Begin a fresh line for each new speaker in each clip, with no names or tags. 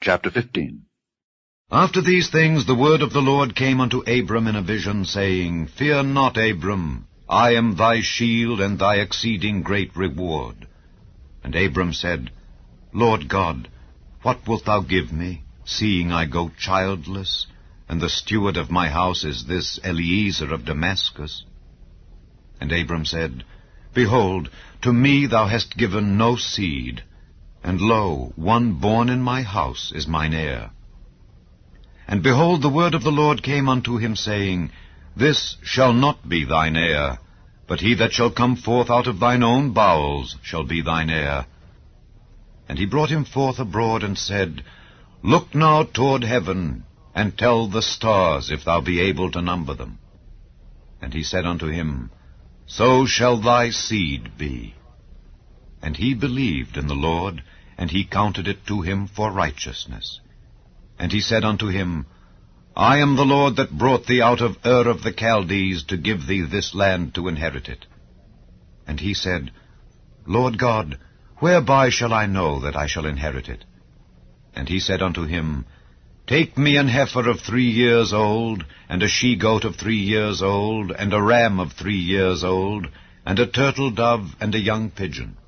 Chapter 15.
After these things the word of the Lord came unto Abram in a vision, saying, Fear not, Abram, I am thy shield and thy exceeding great reward. And Abram said, Lord God, what wilt thou give me, seeing I go childless, and the steward of my house is this Eliezer of Damascus? And Abram said, Behold, to me thou hast given no seed, and lo, one born in my house is mine heir. And behold, the word of the Lord came unto him, saying, This shall not be thine heir, but he that shall come forth out of thine own bowels shall be thine heir. And he brought him forth abroad, and said, Look now toward heaven, and tell the stars, if thou be able to number them. And he said unto him, So shall thy seed be. And he believed in the Lord, and he counted it to him for righteousness. And he said unto him, I am the Lord that brought thee out of Ur of the Chaldees to give thee this land to inherit it. And he said, Lord God, whereby shall I know that I shall inherit it? And he said unto him, Take me an heifer of 3 years old, and a she-goat of 3 years old, and a ram of 3 years old, and a turtle dove, and a young pigeon.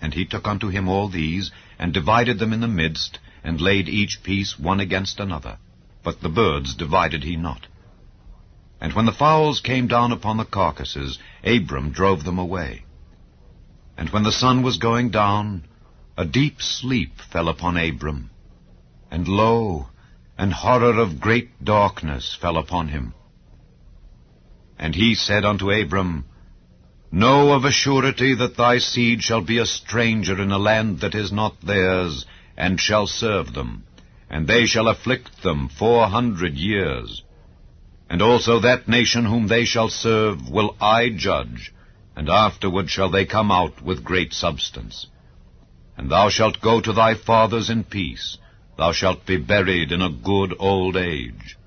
And he took unto him all these, and divided them in the midst, and laid each piece one against another. But the birds divided he not. And when the fowls came down upon the carcasses, Abram drove them away. And when the sun was going down, a deep sleep fell upon Abram. And lo, an horror of great darkness fell upon him. And he said unto Abram, Know of a surety that thy seed shall be a stranger in a land that is not theirs, and shall serve them, and they shall afflict them 400 years. And also that nation whom they shall serve will I judge, and afterward shall they come out with great substance. And thou shalt go to thy fathers in peace, thou shalt be buried in a good old age.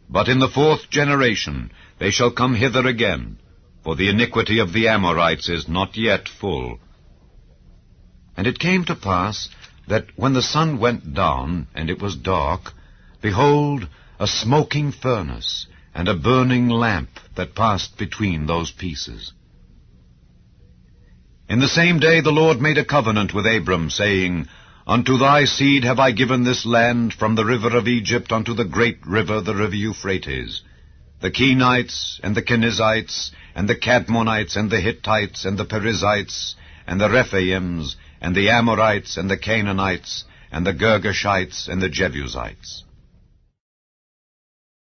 But in the 4th generation they shall come hither again, for the iniquity of the Amorites is not yet full. And it came to pass that when the sun went down, and it was dark, behold, a smoking furnace, and a burning lamp that passed between those pieces. In the same day the Lord made a covenant with Abram, saying, Unto thy seed have I given this land, from the river of Egypt unto the great river, the river Euphrates, the Kenites, and the Kenizzites, and the Cadmonites, and the Hittites, and the Perizzites, and the Rephaims, and the Amorites, and the Canaanites, and the Girgashites, and the Jebusites.